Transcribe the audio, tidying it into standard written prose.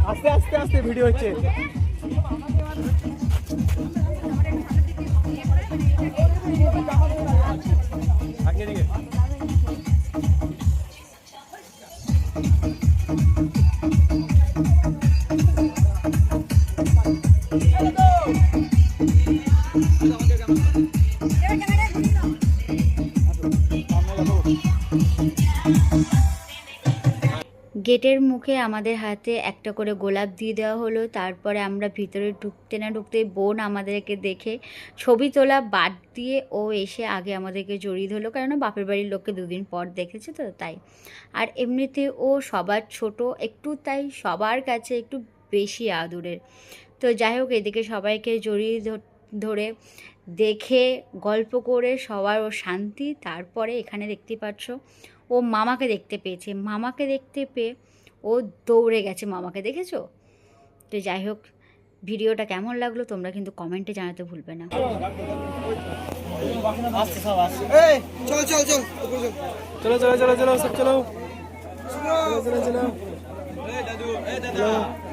আস্তে আস্তে আস্তে ভিডিও হচ্ছে। গেটের মুখে আমাদের হাতে একটা করে গোলাপ দিয়ে দেওয়া হলো। তারপরে আমরা ভিতরে ঢুকতে না ঢুকতেই বোন আমাদেরকে দেখে ছবি তোলা বাদ দিয়ে ও এসে আগে আমাদেরকে জড়িয়ে ধরলো, কারণ বাপের বাড়ির লোককে দুদিন পর দেখেছে তো তাই। আর এমনিতে ও সবার ছোট একটু, তাই সবার কাছে একটু বেশি আদুরের। তো যাই হোক, এদিকে সবাইকে জড়িয়ে ধরে দেখে গল্প করে সবার ও শান্তি। তারপরে এখানে দেখতে পাচ্ছ ও মামাকে দেখতে পেয়েছে। মামাকে দেখতে পেয়ে ও দৌড়ে গেছে, মামাকে দেখেছো? তো যাই হোক, ভিডিওটা কেমন লাগলো তোমরা কিন্তু কমেন্টে জানাতে ভুলবে না। চলো চলো চলো চলো চলো চলো চলো সব চলো চলো চলো চলো।